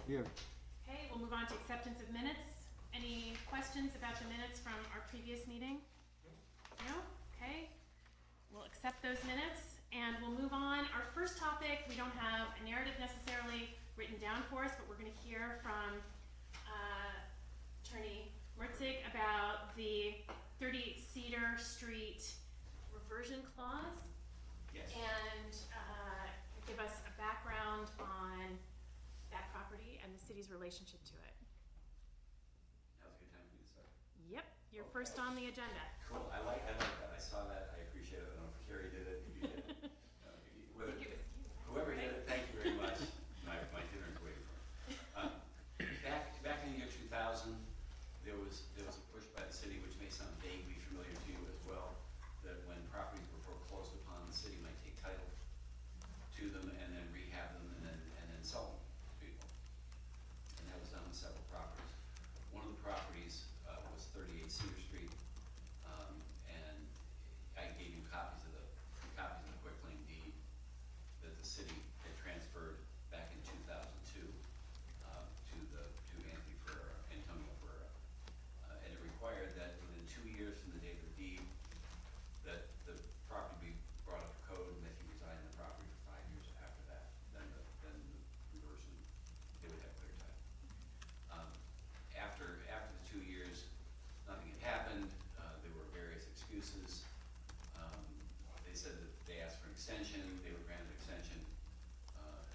Here. Okay, we'll move on to acceptance of minutes. Any questions about the minutes from our previous meeting? No? Okay. We'll accept those minutes and we'll move on. Our first topic, we don't have a narrative necessarily written down for us, but we're going to hear from Attorney Mertzig about the 38 Cedar Street reversion clause. Yes. And give us a background on that property and the city's relationship to it. Now's a good time for you to start. Yep, you're Okay. first on the agenda. Cool. I like that. I saw that. I appreciate it. I don't know if Carrie did it. If you did it. I think it was you. Whoever did it, thank you very much. My dinner's waiting for me. Back in the year 2000, there was a push by the city, which may sound vaguely familiar to you as well, that when properties were foreclosed upon, the city might take title to them and then rehab them and then sell them to people. And that was done with several properties. One of the properties was 38 Cedar Street, and I gave you copies of the quitclaim deed that the city had transferred back in 2002 to Anthony Ferreira, Antonio Ferreira. And it required that within 2 years from the date of the deed, that the property be brought up to code and that he reside in the property for 5 years after that. Then the reversion, they would have clear title. After the 2 years, nothing had happened. There were various excuses. They said that they asked for an extension. They were granted an extension.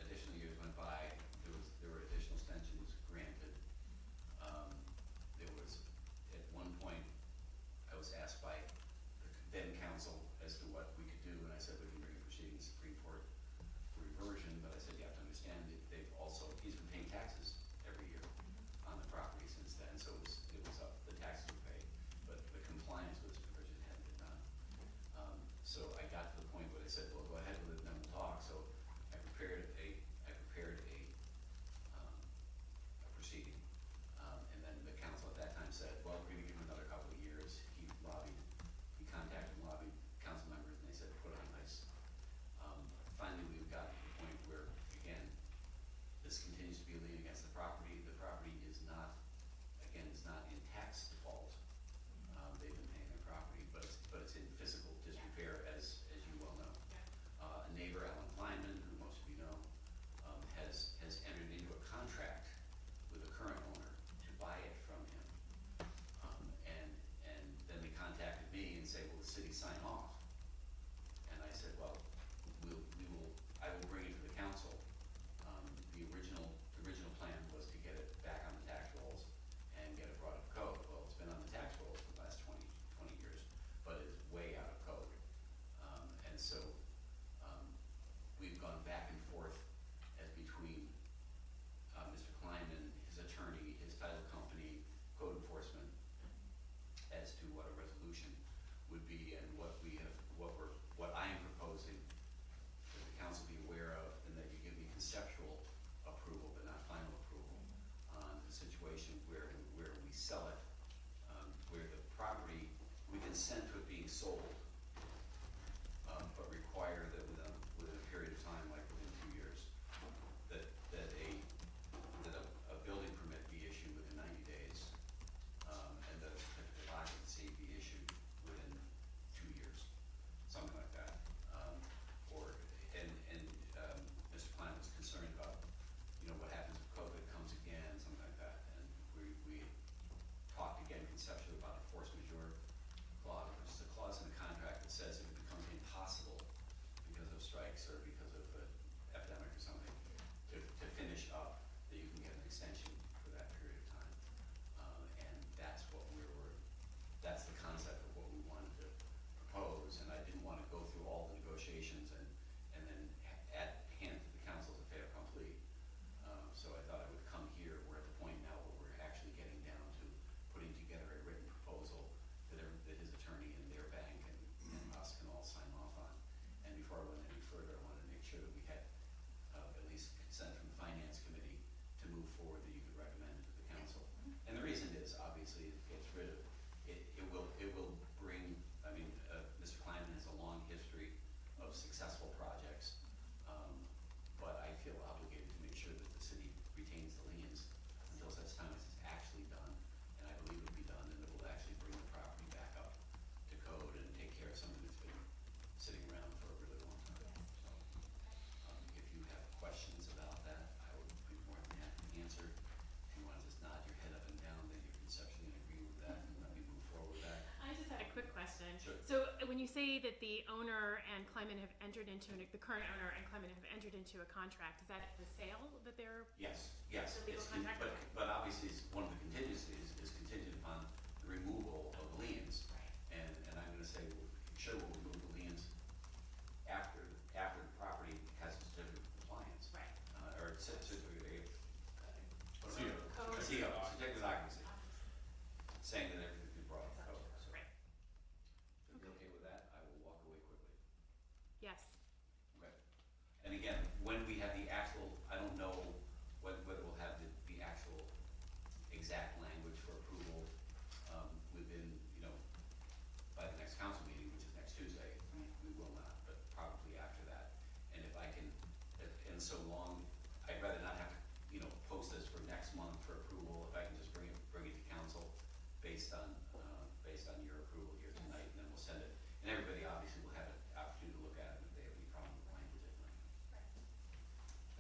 Additional years went by. There were additional extensions granted. There was, at one point, I was asked by the then council as to what we could do, and I said we can bring a proceeding to the Supreme Court for reversion, but I said you have to understand that he's been paying taxes every year on the property since then, so it was up, the taxes were paid, but the compliance with this provision hadn't been done. So I got to the point where they said, well, go ahead with it, then we'll talk. So I prepared a proceeding, and then the council at that time said, well, we're going to give him another couple of years. He contacted and lobbied council members, and they said, put it on ice. Finally, we've gotten to the point where, again, this continues to be a lien against the property. The property is not in tax default. They've been paying their property, but it's in physical disrepair, as you well know. A neighbor, Alan Kleinman, who most of you know, has entered into a contract with the current owner to buy it from him. And then they contacted me and say, will the city sign off? And I said, well, I will bring it to the council. The original plan was to get it back on the tax rolls and get it brought up to code. Well, it's been on the tax rolls for the last 20 years, but it's way out of code. And so we've gone back and forth as between Mr. Kleinman, his attorney, his title company, code enforcement, as to what a resolution would be and what I am proposing that the council be aware of, and that you give me conceptual approval but not final approval on the situation where we sell it, where the property, we consent to it being sold, but require that within a period of time, like within 2 years, that a building permit be issued within 90 days, and that a certificate of occupancy be issued within 2 years, something like that. Mr. Klein was concerned about, what happens if COVID comes again, something like that. And we talked again conceptually about a force majeure clause, which is a clause in the contract that says if it becomes impossible because of strikes or because of an epidemic or something to finish up, that you can get an extension for that period of time. And that's that's the concept of what we wanted to propose. And I didn't want to go through all the negotiations and then hand it to the council as a fait accompli. So I thought I would come here. We're at the point now where we're actually getting down to putting together a written proposal that his attorney and their bank and us can all sign off on. And before I went any further, I wanted to make sure that we had at least consent from the finance committee to move forward that you could recommend to the council. And the reason is, obviously, it gets rid of, it will bring, Mr. Kleinman has a long history of successful projects, but I feel obligated to make sure that the city retains the lien you say that the owner and Clyman have entered into, the current owner and Clyman have entered into a contract, is that the sale that they're, Yes. The legal contract? But obviously, one of the contingencies is contingent upon the removal of the liens. right, And I'm gonna say, sure, we'll remove the liens after the property has a certificate of compliance. right. Or certificate of, CO. Code. certificate of occupancy, saying that everything's been brought up to code. So Right, if you're okay with that, I will walk away quickly. yes, Okay. And again, when we have the actual, I don't know whether we'll have the actual exact language for approval, within, by the next council meeting, which is next Tuesday. We will not, but probably after that. And if I can, and so long, I'd rather not have to, post this for next month for approval, if I can just bring it to council based on your approval here tonight, and then we'll send it. And everybody obviously will have an opportunity to look at it if they have any problem with language. right.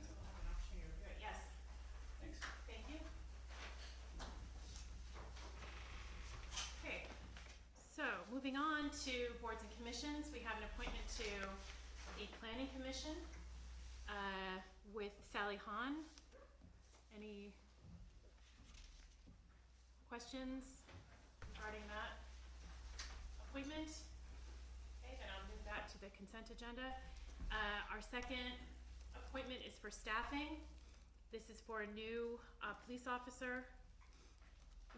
So we'll have an opportunity to review it, yes, Thanks. thank you. Okay, so moving on to boards and commissions, we have an appointment to the planning commission, with Sally Hahn. Any questions regarding that appointment? Okay, then I'll move that to the consent agenda. Our second appointment is for staffing. This is for a new police officer.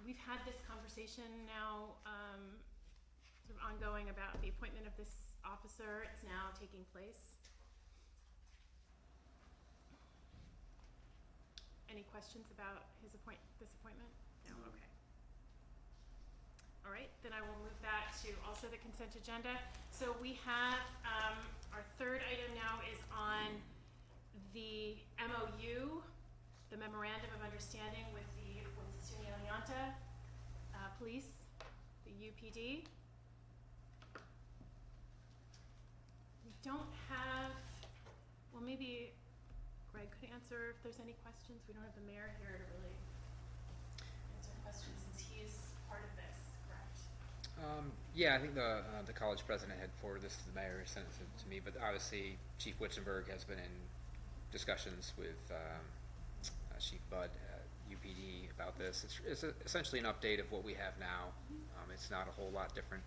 We've had this conversation now, sort of ongoing about the appointment of this officer. It's now taking place. Any questions about this appointment? No, okay. All right, then I will move that to also the consent agenda. So we have, our third item now is on the MOU, the Memorandum of Understanding with SUNY Alianta, Police, the UPD. We don't have, well, maybe Greg could answer if there's any questions. We don't have the mayor here to really answer questions since he's part of this, correct? Yeah, I think the college president had forwarded this to the mayor, sent it to me, but obviously Chief Witzenberg has been in discussions with Chief Budd at UPD about this. It's essentially an update of what we have now. It's not a whole lot different,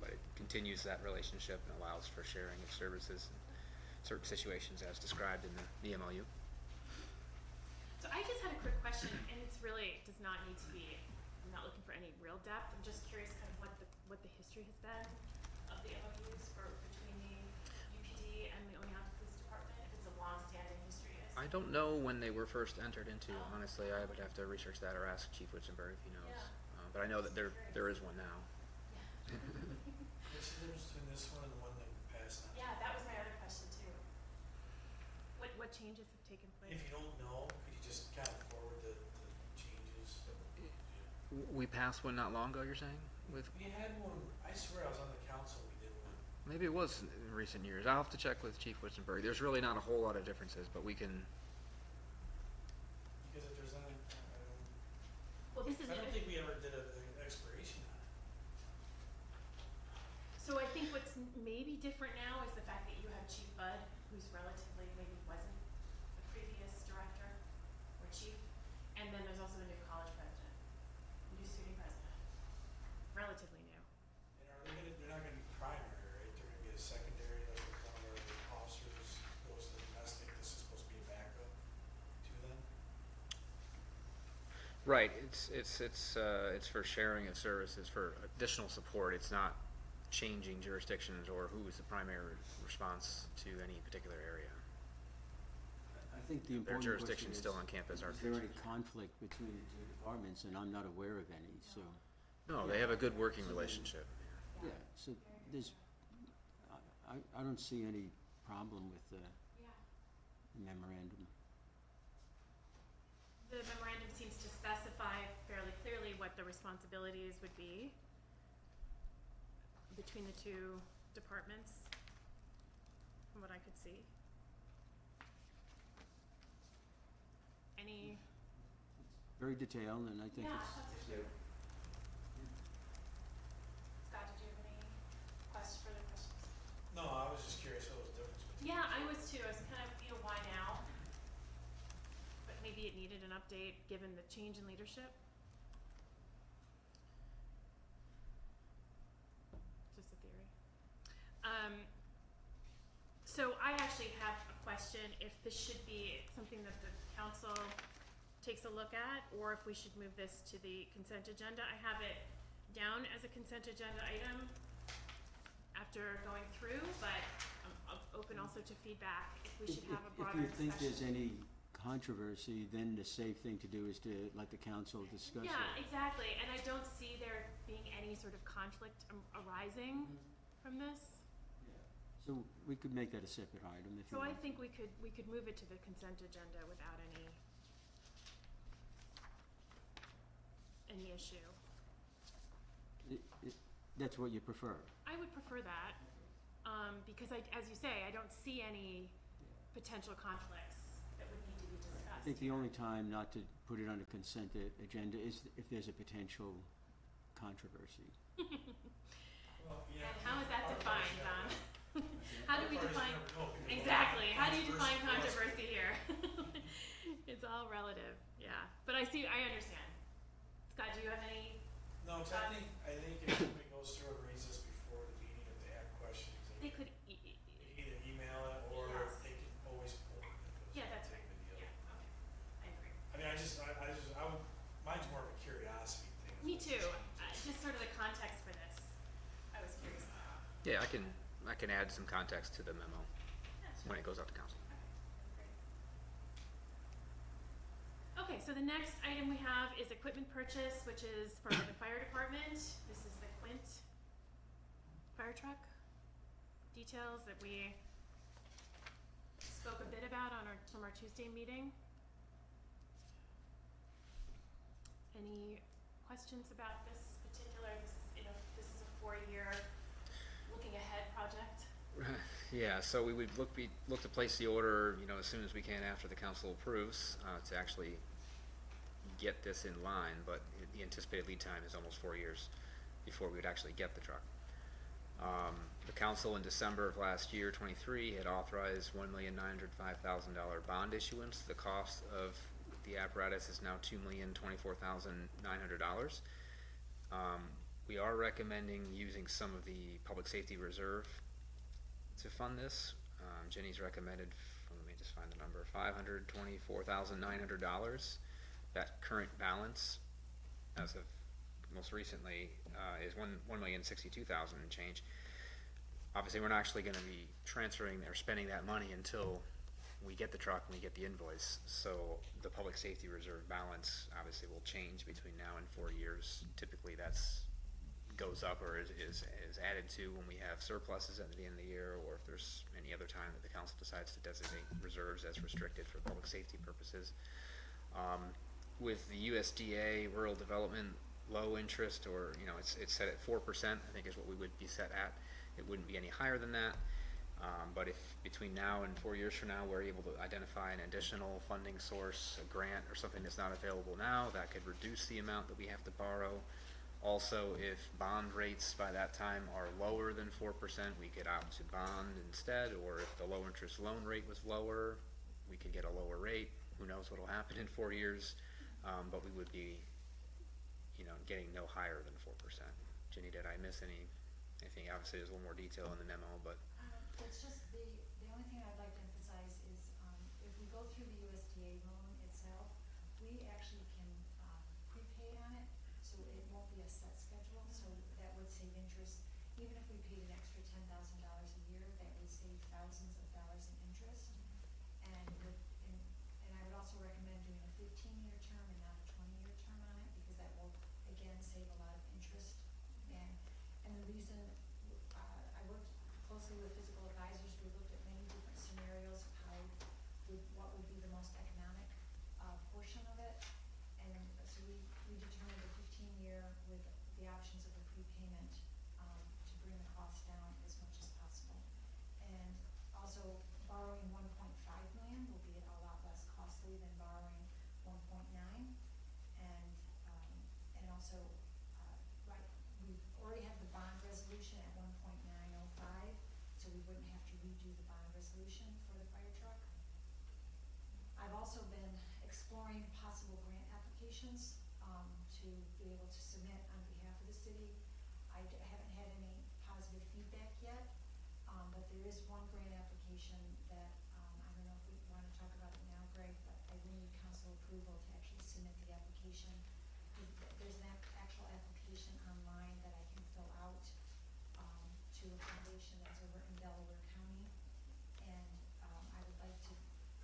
but it continues that relationship and allows for sharing of services in certain situations as described in the MOU. So I just had a quick question, and it's really, it does not need to be, I'm not looking for any real depth. I'm just curious kind of what the history has been of the MOUs between the UPD and the Oneonta Police Department, if it's a long-standing history. I don't know when they were first entered into, honestly. I would have to research that or ask Chief Witzenberg if he knows. Yeah. But I know that there is one now. What's the difference between this one and the one that passed now? Yeah, that was my other question too. What changes have taken place? If you don't know, could you just kind of forward the changes? We passed one not long ago, you're saying? With We had one, I swear I was on the council, we did one. maybe it was in recent years. I'll have to check with Chief Witzenberg. There's really not a whole lot of differences, but we can. Because if there's any, Well, this is, I don't think we ever did an expiration on it. so I think what's maybe different now is the fact that you have Chief Budd, who's relatively, maybe wasn't the previous director or chief, and then there's also a new college president, new SUNY president, relatively new. And are they gonna, they're not gonna be primary, right? They're gonna be a secondary, like one of the officers goes to domestic, this is supposed to be a backup to them? Right. It's for sharing of services for additional support. It's not changing jurisdictions or who is the primary response to any particular area. I think the Their important jurisdiction question is still on campus. Our is there any conflict between the two departments, and I'm not aware of any, so, No, they have a good working relationship. yeah, so there's, I don't see any problem with the Yeah. memorandum. The memorandum seems to specify fairly clearly what the responsibilities would be between the two departments, from what I could see. Any? Very detailed, and I think Yeah, it's, that's true. Scott, did you have any further questions? No, I was just curious what was the difference between. Yeah, I was too. I was kind of, why now? But maybe it needed an update given the change in leadership. Just a theory. So I actually have a question if this should be something that the council takes a look at, or if we should move this to the consent agenda. I have it down as a consent agenda item after going through, but I'm open also to feedback if we should have a broader If you think there's discussion. any controversy, then the safe thing to do is to let the council discuss it. Yeah, exactly, and I don't see there being any sort of conflict arising from this. So we could make that a separate item if you So I want. think we could move it to the consent agenda without any issue. That's what you prefer? I would prefer that, because as you say, I don't see any potential conflicts that would need to be discussed. I think the only time not to put it on a consent agenda is if there's a potential controversy. Well, yeah. And how is that our defined, parties Don? never- How do we our parties define, never know because exactly, how do you define controversy controversy here? It's all relative, yeah, but I understand. Scott, do you have any? No, 'cause I think if somebody goes through and reads this before the meeting, if they have questions, They could, they can either email it or Yes. they can always pull it. if it's yeah, that's a right, big deal. yeah, okay, I agree. I mean, I would, mine's more of a curiosity thing. Me What's too, the changes? just sort of the context for this, I was curious about. Yeah, I can add some context to the memo when it goes out to council. Okay, so the next item we have is equipment purchase, which is for the fire department. This is the Quint fire truck. Details that we spoke a bit about from our Tuesday meeting. Any questions about this particular, this is a 4-year looking ahead project? Yeah, so we would look to place the order, as soon as we can after the council approves, to actually get this in line, but the anticipated lead time is almost 4 years before we would actually get the truck. The council in December of last year, 23, had authorized $1,905,000 bond issuance. The cost of the apparatus is now $2,024,900. We are recommending using some of the public safety reserve to fund this. Jenny's recommended, let me just find the number, $524,900. That current balance, as of most recently, is $1,062,000 and change. Obviously, we're not actually going to be transferring or spending that money until we get the truck and we get the invoice. So the public safety reserve balance obviously will change between now and 4 years. Typically, that's goes up or is added to when we have surpluses at the end of the year, or if there's any other time that the council decides to designate reserves as restricted for public safety purposes. With the USDA rural development low interest, or it's set at 4%, I think is what we would be set at. It wouldn't be any higher than that. But if between now and 4 years from now we're able to identify an additional funding source, a grant or something that's not available now, that could reduce the amount that we have to borrow. Also, if bond rates by that time are lower than 4%, we could opt to bond instead, or if the low interest loan rate was lower, we could get a lower rate. Who knows what will happen in 4 years, but we would be, getting no higher than 4%. Jenny, did I miss anything? Obviously, there's a little more detail in the memo, but It's just the only thing I'd like to emphasize is, if we go through the USDA loan itself, we actually can, prepay on it, so it won't be a set schedule, so that would save interest. Even if we paid an extra $10,000 a year, that would save thousands of dollars in interest. And I would also recommend doing a 15-year term and not a 20-year term on it, because that will, again, save a lot of interest. And the reason, I worked closely with physical advisors, we looked at many different scenarios of what would be the most economic, portion of it. And so we determined a 15-year with the options of a prepayment, to bring the cost down as much as possible. And also borrowing 1.5 million will be a lot less costly than borrowing 1.9. And also, right, we already have the bond resolution at 1.905, so we wouldn't applications, to be able to submit on behalf of the city. Haven't had any positive feedback yet, but there is one grant application that, I don't know if we wanna talk about it now, Greg, but I will need council approval to actually submit the application. There's an actual application online that I can fill out, to a foundation that's over in Delaware County. And, I would like to,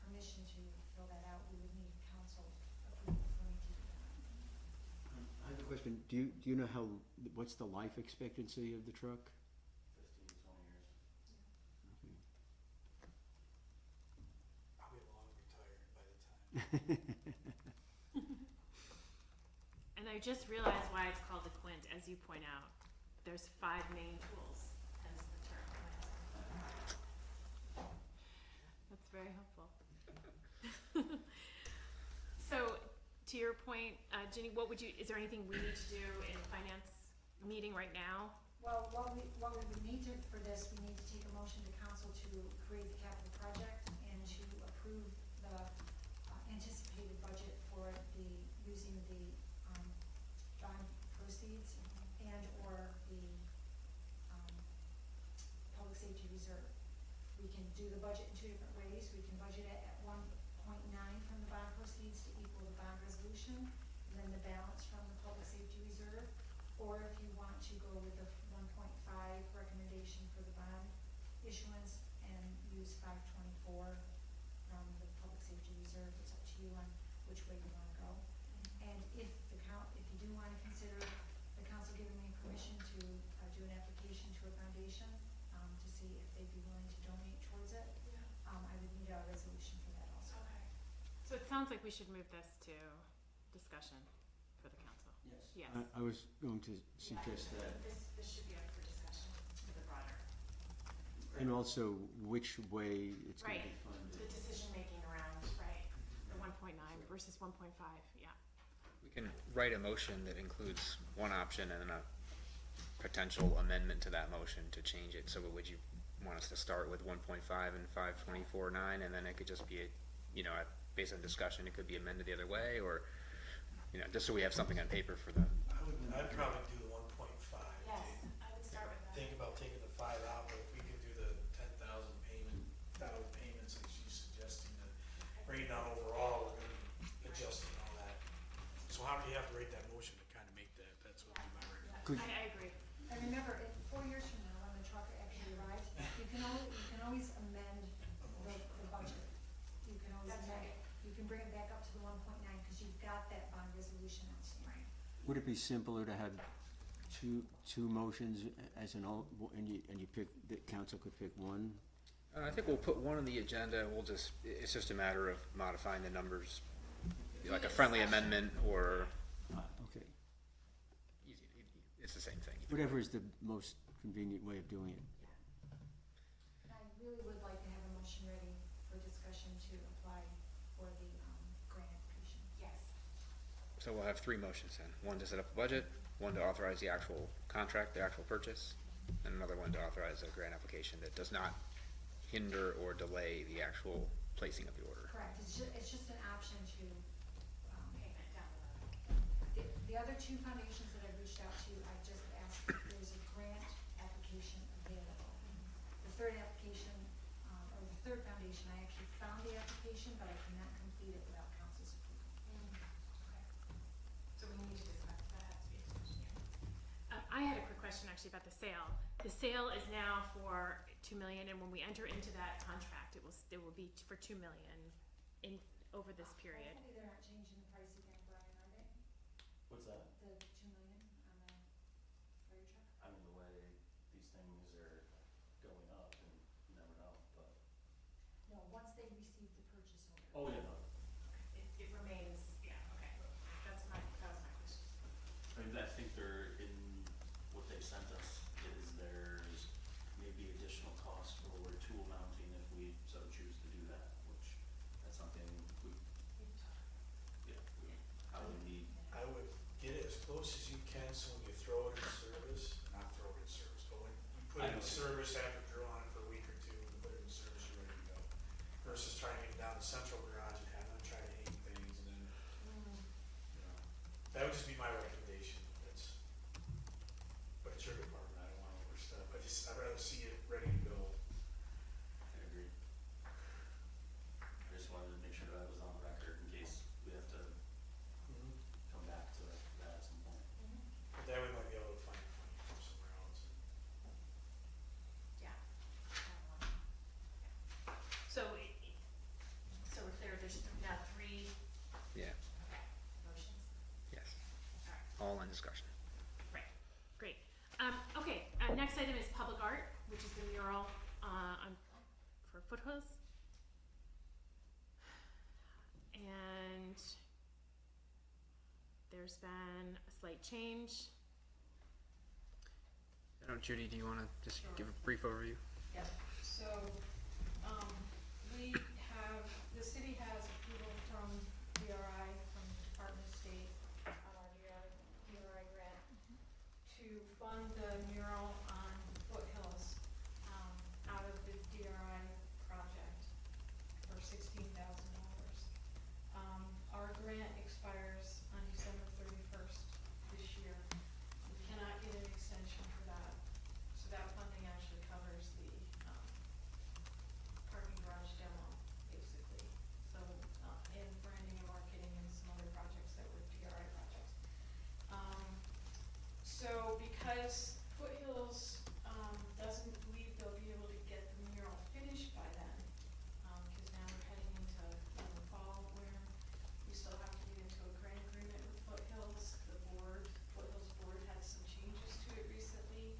permission to fill that out. We would need council approval for me to do that. I have a question. Do you know what's the life expectancy of the truck? 15 to 20 years. Okay. I'll be long retired by the time. And I just realized why it's called the Quint, as you point out. There's 5 main tools, hence the term Quint. That's very helpful. So, to your point, Ginny, is there anything we need to do in finance meeting right now? Well, what we would need to, for this, we need to take a motion to council to create the capital project and to approve the anticipated budget for using the bond proceeds and or the public safety reserve. We can do the budget in 2 different ways. We can budget it at 1.9 from the bond proceeds to equal the bond resolution, and then the balance from the public safety reserve. Or if you want to go with the 1.5 recommendation for the bond issuance and use 524 from the public safety reserve, it's up to you on which way you wanna go. And if you do wanna consider the council giving me permission to do an application to a foundation, to see if they'd be willing to donate towards it, I would need a resolution for that also. Okay. So it sounds like we should move this to discussion for the council. Yes. Yes. I was going to suggest that. This should be up for discussion for the broader. And also which way it's going to Right. be funded. The decision making around, right, the 1.9 versus 1.5, yeah. We can write a motion that includes one option and then a potential amendment to that motion to change it. So would you want us to start with 1.5 and 524.9, and then it could just be, based on discussion, it could be amended the other way, or, just so we have something on paper for the. I'd probably do the 1.5. Yes, I would start with that. Think about taking the 5 out, but if we could do the 10,000 payments that she's suggesting, that right now overall, we're gonna be adjusting all that. So how do you have to rate that motion to kind of make that? That's what would be my recommendation. Could- I agree. And remember, 4 years from now, when the truck actually arrives, you can always amend the budget. You can always That's amend right. it. You can bring it back up to the 1.9, because you've got that bond resolution outstanding. Would it be simpler to have two motions as and you pick, the council could pick one? I think we'll put one on the agenda. It's just a matter of modifying the numbers, like a friendly amendment or, Okay. it's the same thing. Whatever is the most convenient way of doing it. And I really would like to have a motion ready for discussion to apply for the grant application. Yes. So we'll have 3 motions then. One to set up a budget, one to authorize the actual contract, the actual purchase, and another one to authorize a grant application that does not hinder or delay the actual placing of the order. Correct, it's just an option to, Payment down the road. the other 2 foundations that I've reached out to, I just asked if there's a grant application available. The third application, or the third foundation, I actually found the application, but I cannot complete it without council's approval. Okay. So we need to discuss that. I had a quick question actually about the sale. The sale is now for $2 million, and when we enter into that contract, it will be for $2 million over this period. Hopefully they're not changing the price again, Brian, are they? What's that? The 2 million on the fire truck? I mean, the way these things are going up, and you never know, but. No, once they receive the purchase order. Oh, yeah, no. It remains, yeah, okay. That was my question. I mean, I think they're in, what they sent us is there's maybe additional costs for tool mounting if we so choose to do that, which, that's something we, I would need. I would get it as close as you can, so when you throw it in service, not throw it in service, but when you put it in service after drawing it for a week or 2, and put it in service, you're ready to go. Versus trying to get down to central garage and have them try to hang things and then, discussion. Right, great. Okay, next item is public art, which is the mural for Foothills. And there's been a slight change. I don't know, Judy, do you want to just Sure. give a brief overview? Yeah, so, we have, the city has approval from DRI, from the Department of State, on our DRI grant, to fund the mural on Foothills, out of the DRI project for $16,000. Our grant expires on December 31st this year. We cannot get an extension for that, so that funding actually covers the, parking garage demo, basically. So, and branding and marketing and some other projects that were DRI projects. So because Foothills, doesn't believe they'll be able to get the mural finished by then, because now we're heading into, the fall where we still have to get into a grant agreement with Foothills. The Foothills board had some changes to it recently,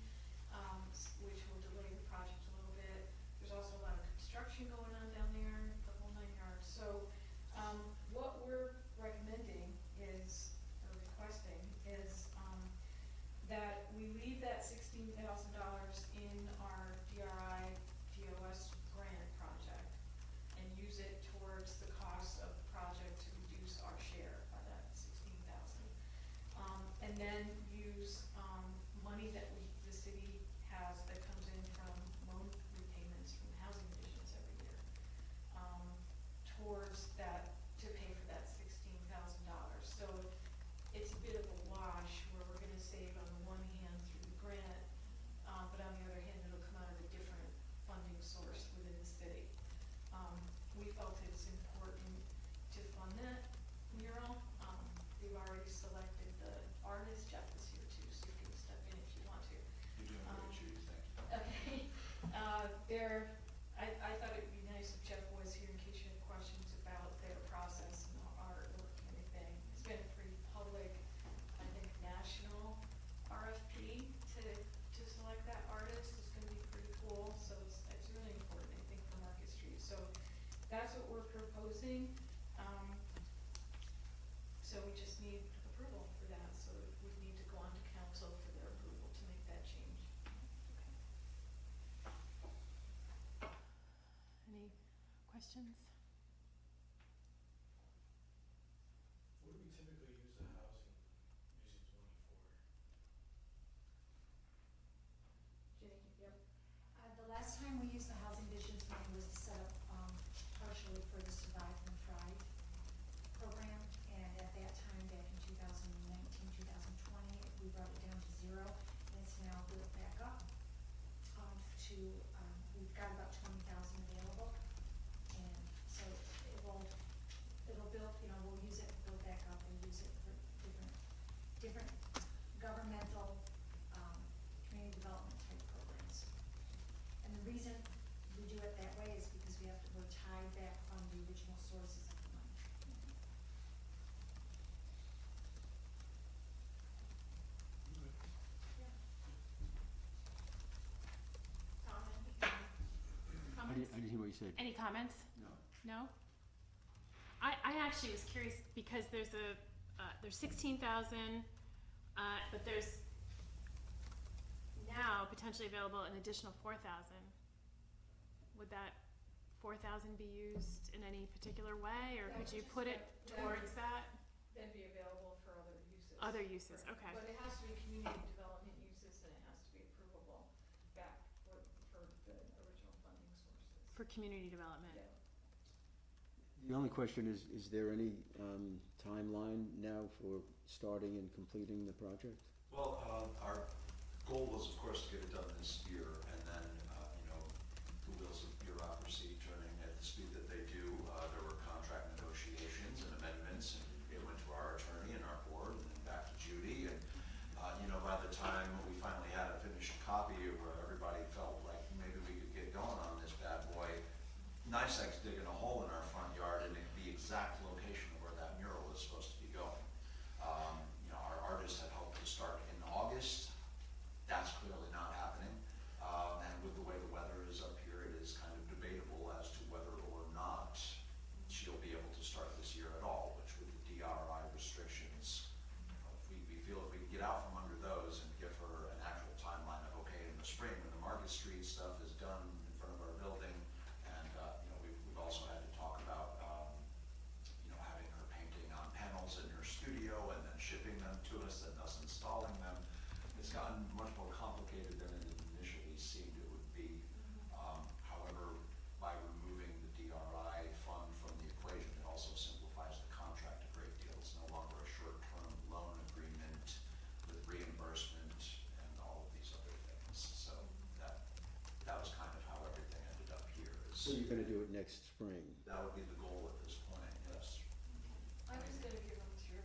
which will delay the project a little bit. There's also a lot of construction going on down there, the whole 9 yards. So, what we're recommending is, or requesting is, that we leave that $16,000 in our DRI DOS grant project and use it towards the cost of the project to reduce our share by that $16,000. And then use, money that the city has that comes in from loan repayments from housing divisions every year, towards that, to pay for that $16,000. So it's a bit of a wash where we're gonna save on the one hand through the grant, but on the other hand, it'll come out of a different funding source within the city. We felt it's important to fund that mural. We've already selected the artist. Jeff is here too, so you can step in if you want to. You're doing great, Judy, thank you. Okay, I thought it'd be nice if Jeff was here in case you had questions about their process and the artwork and everything. It's been a pretty public, I think, national RFP to select that artist. It's gonna be pretty cool, so it's really important, I think, for Market Street. So that's what we're proposing. So we just need approval for that, so we need to go on to council for their approval to make that change. Any questions? What do we typically use the housing museum's money for? Jenny, yep. The last time we used the Housing Visions money was to set up, partially for the Survive and Thrive program. And at that time, back in 2019, 2020, we brought it down to 0, and it's now built back up, we've got about 20,000 available. And so it'll build, we'll use it, build back up and use it for different governmental, community development type programs. And the reason we do it that way is because we're tied back on the original sources of the money. Yeah. Tom, any I comments? didn't hear what you said. Any comments? No. No? I actually was curious because there's there's 16,000, but there's now potentially available an additional 4,000. Would that 4,000 be used in any particular way, or That could would you just- put it that- towards that? Then be available for other uses. Other uses, Correct. okay. But it has to be community development uses, and it has to be approvable back for the original funding sources. For community development? Yeah. The only question is there any timeline now for starting and completing the project? Well, our goal was, of course, to get it done this year, and then, the wheels of bureaucracy turning at the speed that they do. There were contract negotiations and amendments, and it went to our attorney and our board, and then back to Judy, and, by the time we finally had a finished copy, everybody felt like maybe we could get going on this bad boy. NICEAG's digging a hole in our front yard in the exact location of where that mural is supposed to be going. Our artist had hoped to notice than us installing them. It's gotten much more complicated than it initially seemed it would be. However, by removing the DRI fund from the equation, it also simplifies the contract a great deal. It's no longer a short-term loan agreement with reimbursement and all of these other things. So that was kind of how everything ended up here. So you're gonna do it next spring? That would be the goal at this point, yes. I was gonna give them through,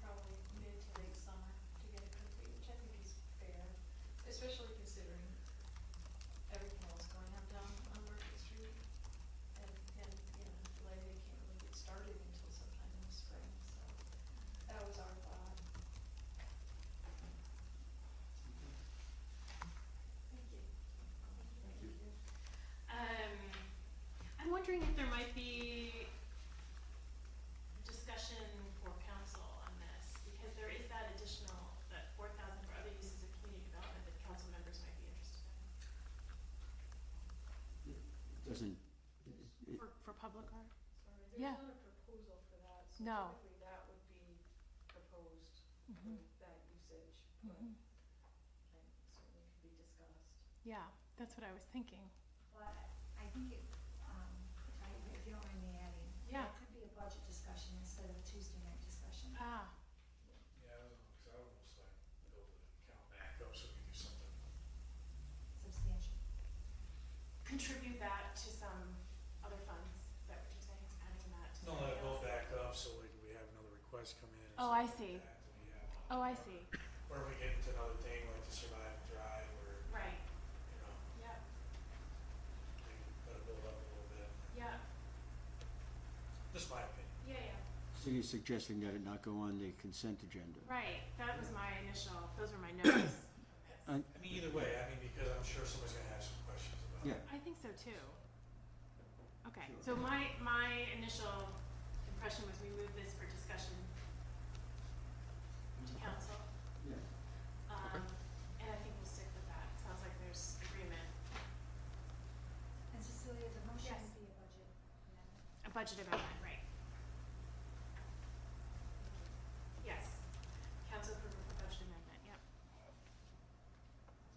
probably mid to late summer to get it complete, which I think is fair, especially considering everything else going up down on Market Street. And, you know, delay, they can't really get started until sometime in the spring, so that was our thought. Thank you. Thank you. I'm wondering if there might be discussion for council on this, because there is that additional, that 4,000 for other uses of community development that council members might be interested Doesn't, in. For public art? Sorry, Yeah. there's not a proposal for that, so No. typically that would be proposed for Mhm. that usage, but Mhm. that certainly could be discussed. Yeah, that's what I was thinking. Well, I think it, if you don't mind me adding. Yeah. It could be a budget discussion instead of a Tuesday night discussion. Ah, Yeah, I don't know, 'cause I almost like build the account back up so we do something. Substantial. contribute that to some other funds, is that what you're saying, adding that to No, something let it go else? back up, so like we have another request come in. or Oh, I something see. like that, and we have, Oh, I see, or if we get into another thing like the survive and drive, or, right, you know, yeah, we gotta build up a little bit. yeah, Just my opinion. yeah, so you're suggesting that it not go on the consent agenda? right, that was my initial, those were my notes. I mean, either way, I mean, because I'm sure somebody's gonna have some questions about it. Yeah. I think so too. Okay, Sure. so my initial impression was we move this for discussion to council. Yeah. And I think we'll stick with that, sounds like there's agreement. And Cecilia, the motion Yes. would be a budget amendment. A budget amendment, right? Yes, council approval for budget amendment, yep.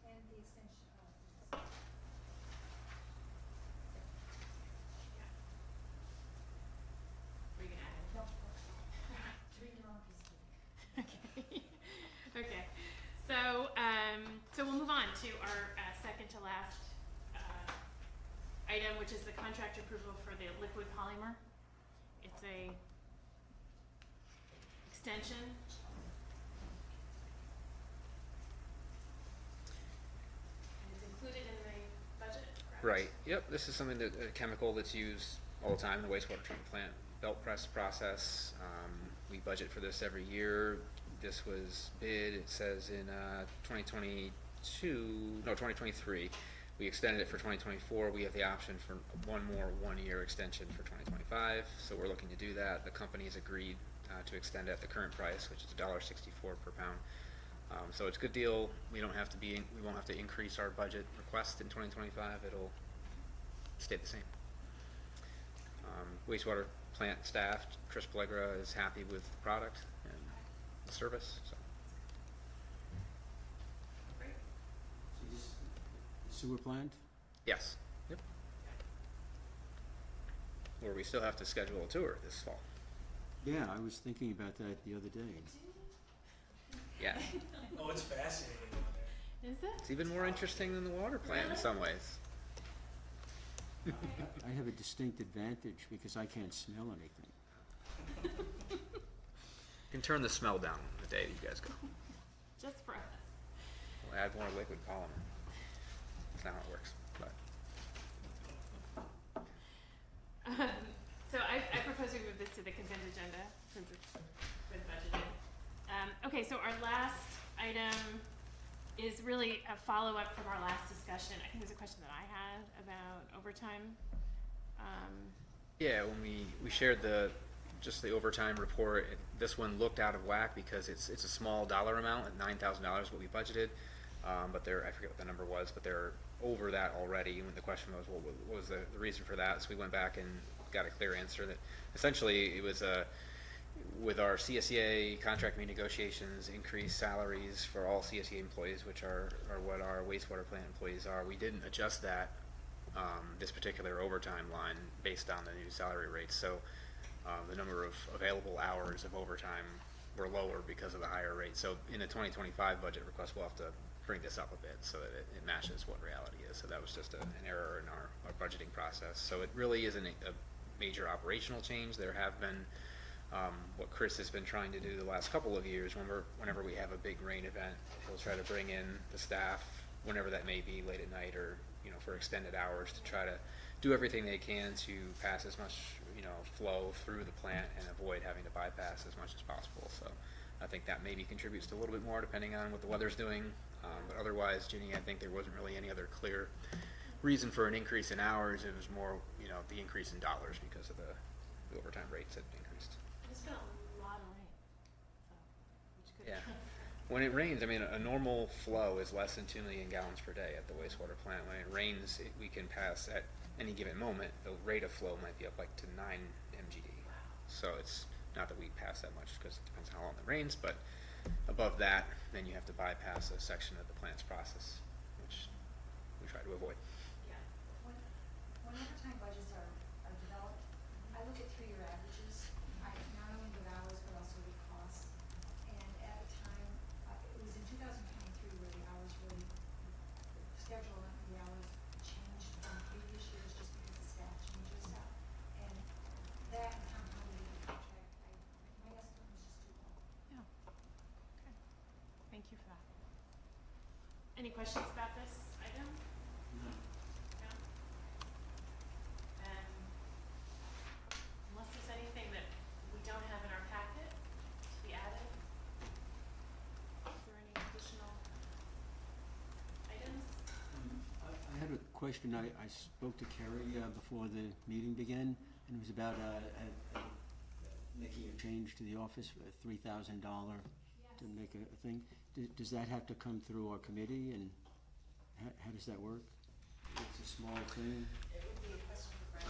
And the extension of, Yeah. Were you gonna add it? no, to read your own piece of paper. Okay, so we'll move on to our second to last item, which is the contract approval for the liquid polymer. It's a extension. And it's included in the budget, correct? Right, yep, this is something that, a chemical that's used all the time in the wastewater treatment plant belt press process. We budget for this every year. This was bid, it says in 2023. We extended it for 2024. We have the option for one more one-year extension for 2025. So we're looking to do that. The company's agreed to extend at the current price, which is $1.64 per pound. So it's a good deal. We won't have to increase our budget request in 2025. It'll stay the same. Wastewater plant staff, Chris Pellegra, is happy with the product and the service. So. Great. Sewer plant? Yes. Yep. Where we still have to schedule a tour this fall. Yeah, I was thinking about that the other day. Yeah. Oh, it's fascinating down there. Is it? It's even more interesting than the water plant in some ways. I have a distinct advantage because I can't smell anything. You can turn the smell down the day that you guys go. Just for us. We'll add more liquid polymer. That's not how it works. But So I propose we move this to the consent agenda since it's been budgeted. Okay, so our last item is really a follow-up from our last discussion. I think there's a question that I had about overtime. yeah, when we shared the overtime report, this one looked out of whack because it's a small dollar amount at $9,000 what we budgeted. But I forget what the number was, but they're over that already. And the question was, well, what was the reason for that? So we went back and got a clear answer that essentially it was with our CSEA contract renegotiations, increased salaries for all CSEA employees, which are what our wastewater plant employees are, we didn't adjust that, this particular overtime line based on the new salary rates. So the number of available hours of overtime were lower because of the higher rate. So in the 2025 budget request, we'll have to bring this up a bit so that it matches what reality is. So that was just an error in our budgeting process. So it really isn't a major operational change. There have been, what Chris has been trying to do the last couple of years, whenever we have a big rain event, he'll try to bring in the staff whenever that may be, late at night or, for extended hours, to try to do everything they can to pass as much, flow through the plant and avoid having to bypass as much as possible. So I think that maybe contributes to a little bit more depending on what the weather's doing. But otherwise, Ginny, I think there wasn't really any other clear reason for an increase in hours. It was more, the increase in dollars because of the overtime rates had increased. It's been a lot of rain, so, which could. Yeah. When it rains, a normal flow is less than 2 million gallons per day at the wastewater plant. When it rains, we can pass at any given moment, the rate of flow might be up like to 9 MGD. So it's not that we pass that much because it depends on how long it rains, but above that, then you have to bypass a section of the plant's process, which we try to avoid. Yeah. When overtime budgets are developed, I look at 3-year averages. I not only with hours, but also with costs. And at the time, it was in 2023 where the hours really, the schedule and the hours changed from previous years just because the staff changes out. And that compounded with the contract, my estimate was just too low. Yeah. Okay. Thank you for that. Any questions about this item? No. Unless there's anything that we don't have in our packet to be added? Is there any additional items? I had a question. I spoke to Kerry before the meeting began, and it was about making a change to the office for $3,000 to make a thing. Does that have to come through our committee, and how does that work? It's a small thing.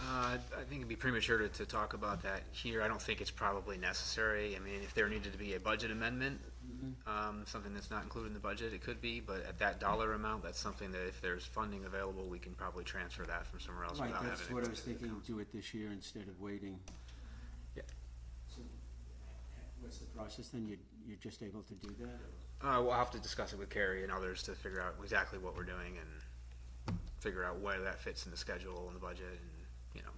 I think it'd be premature to talk about that here. I don't think it's probably necessary. If there needed to be a budget amendment, something that's not included in the budget, it could be, but at that dollar amount, that's something that if there's funding available, we can probably transfer that from somewhere else Right, without having that's to what I go was to the thinking, council. do it this year instead of waiting. Yeah. So, what's the process then? You're just able to do that? We'll have to discuss it with Carrie and others to figure out exactly what we're doing and figure out where that fits in the schedule and the budget. And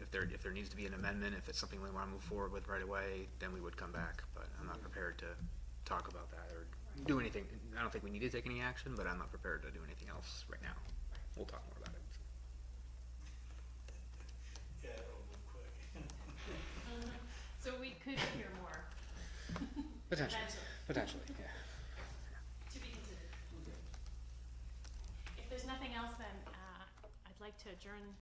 if there needs to be an amendment, if it's something we want to move forward with right away, then we would come back. But I'm not prepared to talk about that or do anything. I don't think we need to take any action, but I'm not prepared to do anything else right now. We'll talk more about it. Yeah, it'll move quick. So we could hear more. Potentially, yeah. To be considered. If there's nothing else, then I'd like to adjourn